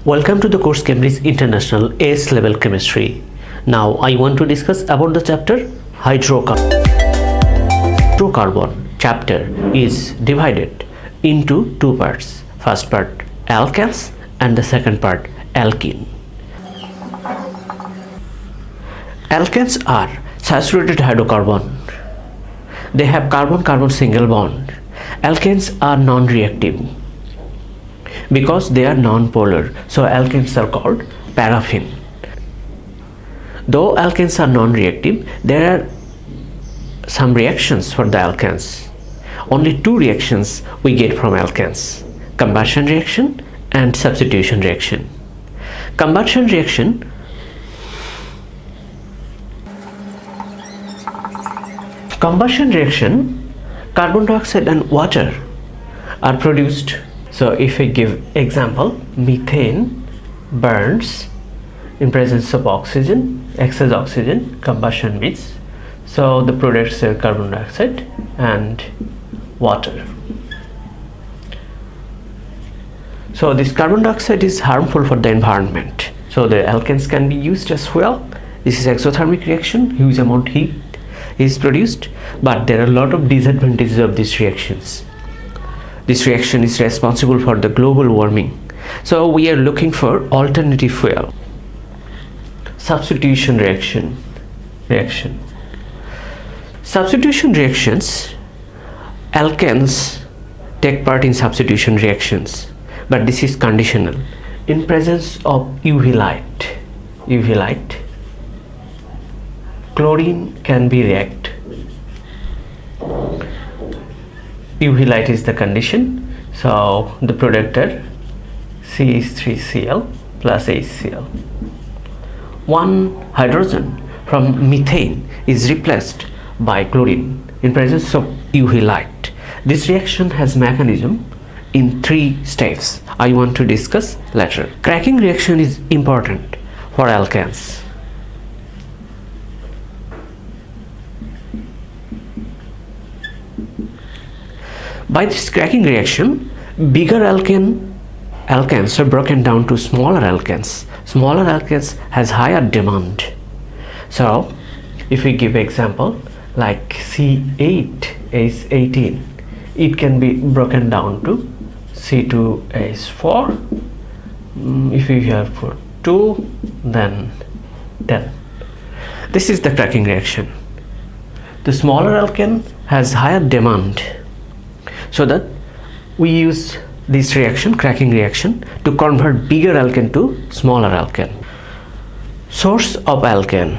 Welcome to the course Cambridge International AS level chemistry. Now I want to discuss about the chapter hydrocarbon. Hydrocarbon chapter is divided into two parts. First part alkanes and the second part alkene. Alkanes are saturated hydrocarbon. They have carbon-carbon single bond. Alkanes are non-reactive because they are non-polar, so alkanes are called paraffin. Though alkanes are non-reactive, there are some reactions for the alkanes. Only two reactions we get from alkanes: combustion reaction and substitution reaction. Combustion reaction carbon dioxide and water are produced. So if I give example, methane burns in presence of oxygen, excess oxygen, combustion means, so the products are carbon dioxide and water. So this carbon dioxide is harmful for the environment, so the alkanes can be used as fuel. This is exothermic reaction, huge amount heat is produced, but there are a lot of disadvantages of these reactions. This reaction is responsible for the global warming, so we are looking for alternative fuel. Substitution reaction. Substitution reactions, alkanes take part in substitution reactions, but this is conditional. In presence of UV light, chlorine can be react. UV light is the condition, so the product are CH3Cl plus HCl. One hydrogen from methane is replaced by chlorine in presence of UV light. This reaction has mechanism in 3 steps. I want to discuss later. Cracking reaction is important for alkanes. By this cracking reaction, bigger alkanes are broken down to smaller alkanes. Smaller alkanes has higher demand. So if we give example like C8H18, it can be broken down to C2H4. If we have for 2, then 10. This is the cracking reaction. The smaller alkane has higher demand, so that we use this reaction, cracking reaction, to convert bigger alkane to smaller alkane. Source of alkane.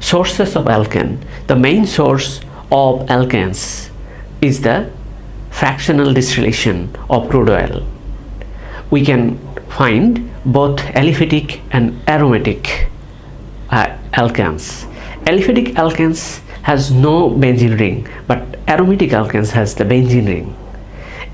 Sources of alkane. The main source of alkanes is the fractional distillation of crude oil. We can find both aliphatic and aromatic alkanes. Aliphatic alkanes has no benzene ring, but aromatic alkanes has the benzene ring.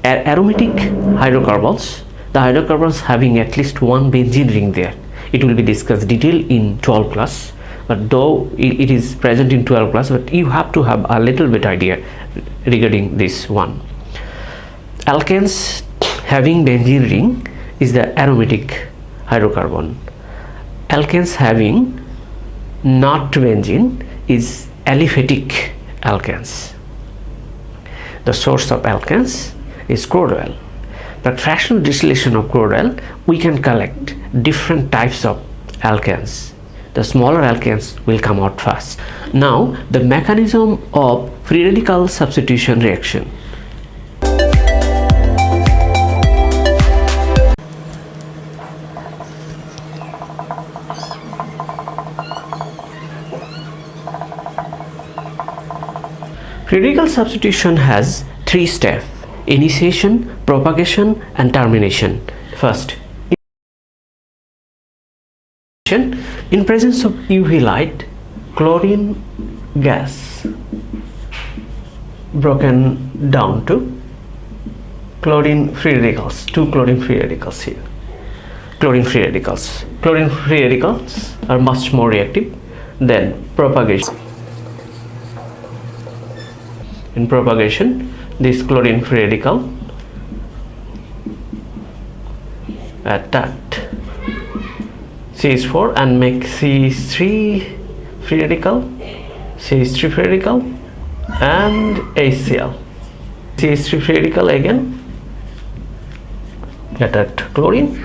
Aromatic hydrocarbons, the hydrocarbons having at least one benzene ring there. It will be discussed detail in 12 class, but though it is present in 12 class, but you have to have a little bit idea regarding this one. Alkanes having benzene ring is the aromatic hydrocarbon. Alkanes having not benzene is aliphatic alkanes. The source of alkanes is crude oil. But fractional distillation of crude oil, we can collect different types of alkanes. The smaller alkanes will come out first. Now the mechanism of free radical substitution reaction. Free radical substitution has 3 steps: initiation, propagation and termination. First, in presence of UV light, chlorine gas broken down to chlorine free radicals, 2 chlorine free radicals here. Chlorine free radicals are much more reactive than propagation. In propagation, this chlorine free radical at that CH4 and make CH3 free radical, CH3 free radical and HCl. CH3 free radical again, get that chlorine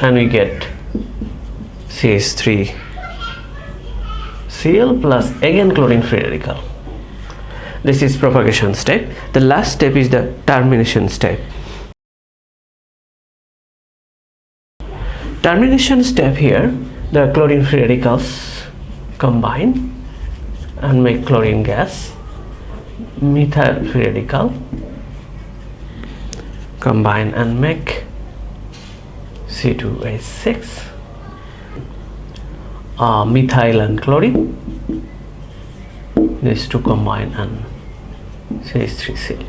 and we get CH3 Cl plus again chlorine free radical. This is propagation step. The last step is the termination step. Termination step here, the chlorine free radicals combine and make chlorine gas, methyl free radical combine and make C2H6, methyl and chlorine, these two combine and CH3Cl.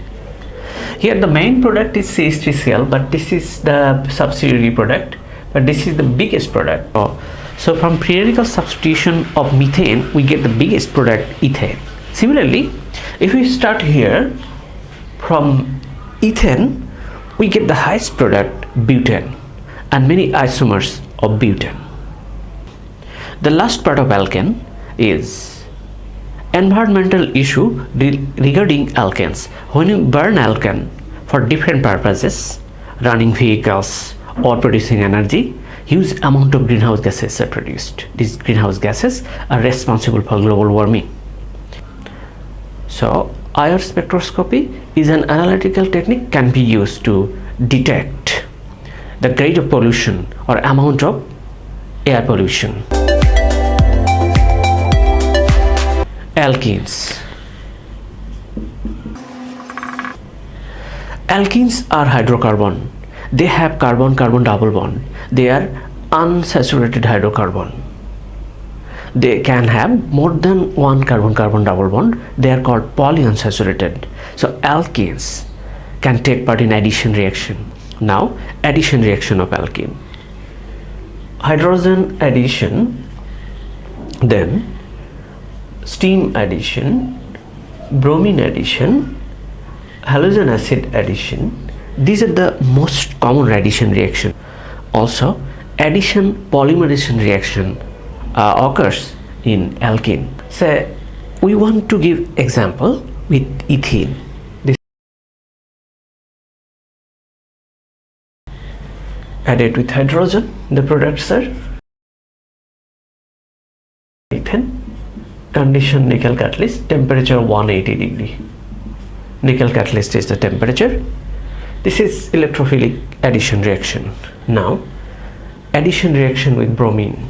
Here the main product is CH3Cl, but this is the subsidiary product, but this is the biggest product. So from free radical substitution of methane we get the biggest product, ethane. Similarly, if we start here from ethane we get the highest product, butane, and many isomers of butane. The last part of alkane is environmental issue regarding alkanes. When you burn alkane for different purposes, running vehicles or producing energy, huge amount of greenhouse gases are produced. These greenhouse gases are responsible for global warming. So IR spectroscopy is an analytical technique, can be used to detect the grade of pollution or amount of air pollution. Alkenes. Alkenes are hydrocarbon. They have carbon-carbon double bond. They are unsaturated hydrocarbon. They can have more than one carbon-carbon double bond. They are called polyunsaturated. So alkenes can take part in addition reaction. Now addition reaction of alkene. Hydrogen addition, then steam addition, bromine addition, halogen acid addition. These are the most common addition reaction. Also addition polymerization reaction occurs in alkene. So we want to give example with ethene. This added with hydrogen, the products are ethane, condition nickel catalyst, temperature 180 degree. Nickel catalyst is the temperature. This is electrophilic addition reaction. Now addition reaction with bromine.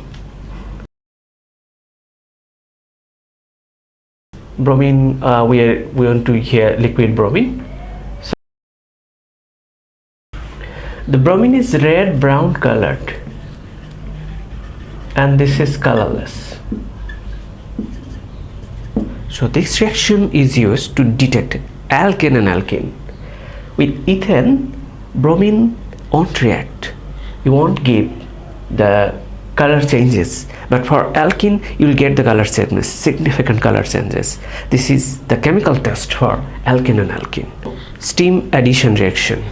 Bromine, we want to hear liquid bromine. So the bromine is red brown colored and this is colorless. So this reaction is used to detect alkane and alkene. With ethane, bromine won't react. You won't give the color changes, but for alkene you will get the color changes, significant color changes. This is the chemical test for alkane and alkene. Steam addition reaction.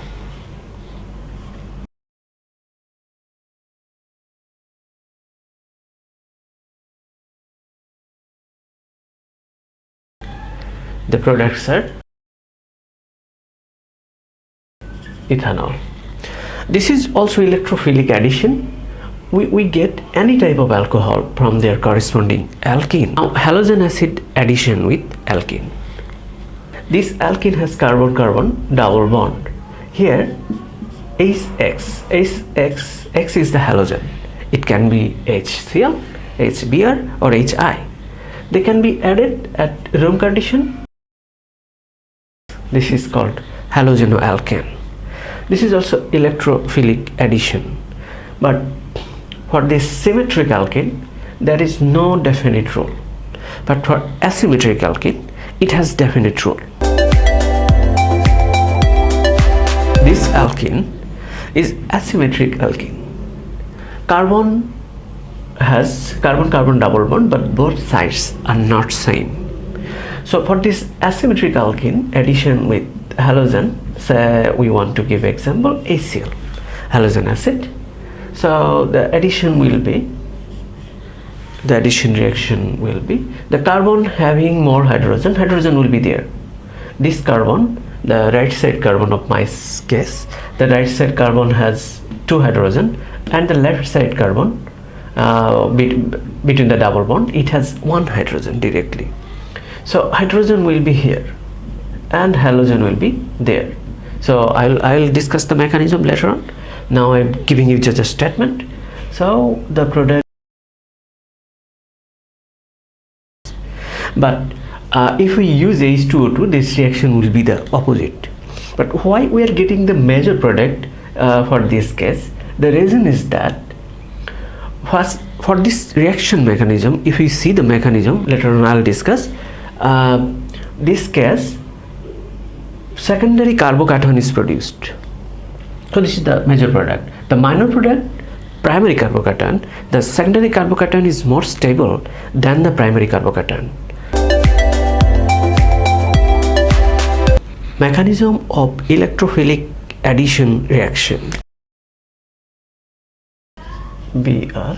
The products are ethanol. This is also electrophilic addition. We get any type of alcohol from their corresponding alkene. Now halogen acid addition with alkene. This alkene has carbon-carbon double bond. Here X is the halogen. It can be HCl, HBr or HI. They can be added at room condition. This is called halogenoalkane. This is also electrophilic addition, but for this symmetric alkene there is no definite rule, but for asymmetric alkene it has definite rule. This alkene is asymmetric alkene. Carbon has carbon-carbon double bond, but both sides are not same. So for this asymmetric alkene addition with halogen, say we want to give example HCl, halogen acid, So the addition reaction will be the carbon having more hydrogen will be there. This carbon, the right side carbon of my case, the right side carbon has 2 hydrogen, and the left side carbon between the double bond, it has 1 hydrogen directly. So hydrogen will be here and halogen will be there. So I'll discuss the mechanism later on. Now I'm giving you just a statement. So the product, but if we use H2O2, this reaction will be the opposite. But why we are getting the major product for this case? The reason is that first, for this reaction mechanism, if we see the mechanism later on, I'll discuss. This case, secondary carbocation is produced. So this is the major product. The minor product, primary carbocation. The secondary carbocation is more stable than the primary carbocation. Mechanism of electrophilic addition reaction. Br.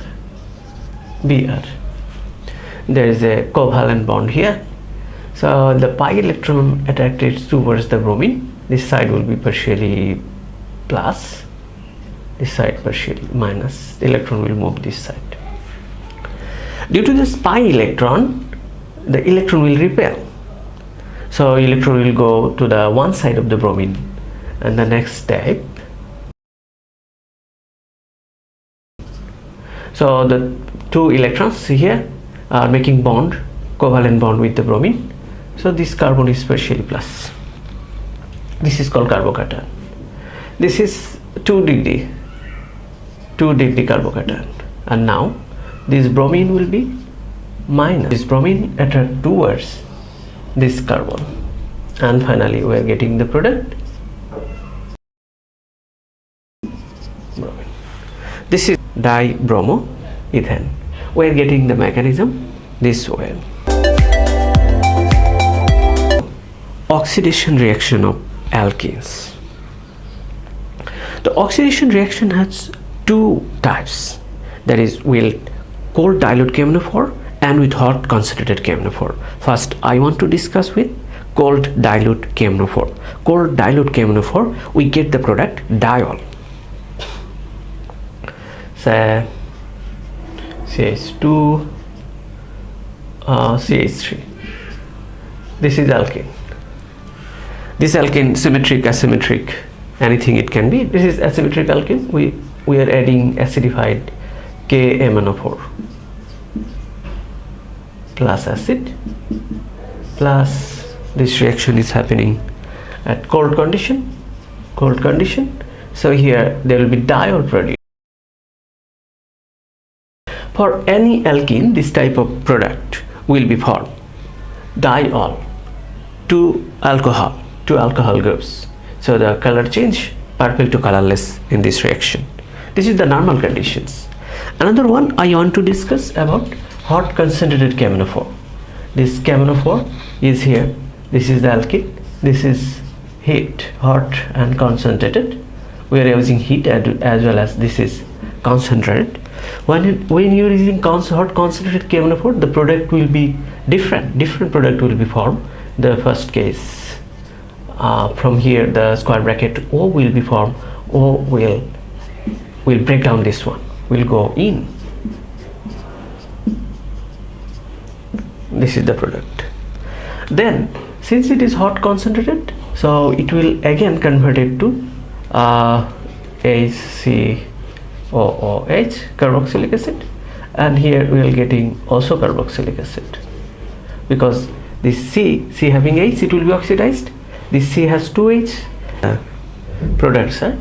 There is a covalent bond here. So the pi electron attracted towards the bromine. This side will be partially plus, this side partially minus. The electron will move this side. Due to this pi electron, the electron will repel. So electron will go to the one side of the bromine, and the next step. So the 2 electrons here are making bond, covalent bond with the bromine. So this carbon is partially plus. This is called carbocation. This is 2 degree carbocation, and now this bromine will be minus. This bromine attract towards this carbon, and finally we are getting the product bromine. This is dibromoethane. We are getting the mechanism this way. Oxidation reaction of alkenes. The oxidation reaction has 2 types, that is with cold dilute KMnO4 and with hot concentrated KMnO4. First I want to discuss with cold dilute KMnO4. Cold dilute KMnO4, we get the product diol. Say CH2 CH3. This is alkane. This alkane, symmetric, asymmetric, anything it can be. This is asymmetric alkane. We are adding acidified KMnO4 plus acid, plus this reaction is happening at cold condition. So here there will be diol produced. For any alkene, this type of product will be formed. Diol, 2 alcohol groups. So the color change, purple to colorless in this reaction. This is the normal conditions. Another one I want to discuss about hot concentrated KMnO4. This KMnO4 is here. This is the alkene. This is heat, hot and concentrated. We are using heat as well as this is concentrated. When you are using hot concentrated KMnO4, the product will be different product will be formed. The first case, from here the square bracket O will be formed. O will break down this one, will go in. This is the product. Then since it is hot concentrated, so it will again convert it to HCOOH, carboxylic acid, and here we are getting also carboxylic acid, because this C having H, it will be oxidized. This C has 2 H. Products are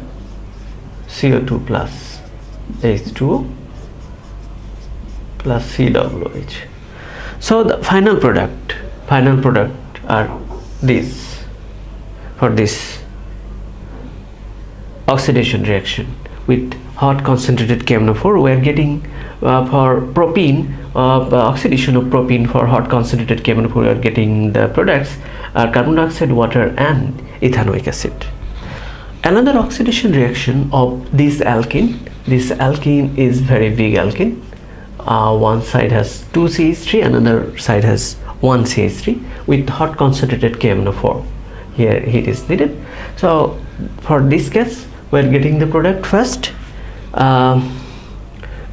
CO2 plus H2O plus COOH. So the final product are these. For this oxidation reaction with hot concentrated KMnO4, we are getting for propene, oxidation of propene for hot concentrated KMnO4, we are getting the products carbon dioxide, water and ethanoic acid. Another oxidation reaction of this alkene this alkene is very big alkene. One side has 2 CH3, another side has 1 CH3 with hot concentrated KMnO4. Here heat is needed. So for this case we are getting the product first.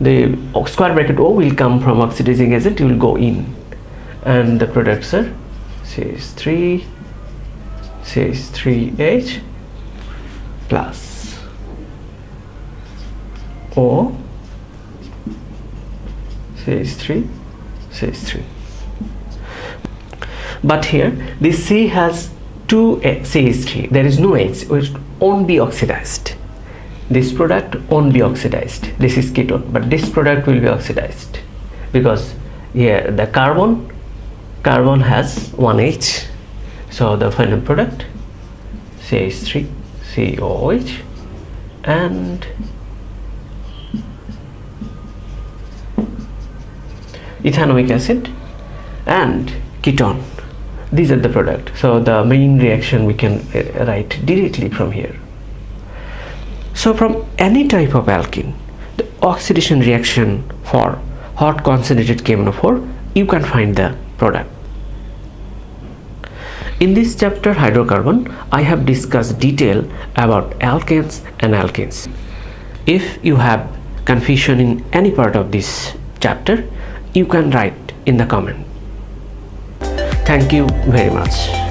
The square bracket O will come from oxidizing agent, it will go in, and the products are CH3 CH3H plus O CH3 CH3. But here this C has 2 CH3, there is no H, which won't be oxidized. This product won't be oxidized. This is ketone, but this product will be oxidized because here the carbon has 1 H. So the final product CH3 COOH and ethanoic acid and ketone. These are the product. So the main reaction we can write directly from here. So from any type of alkene, the oxidation reaction for hot concentrated KMnO4, you can find the product. In this chapter hydrocarbon, I have discussed detail about alkanes and alkenes. If you have confusion in any part of this chapter, you can write in the comment. Thank you very much.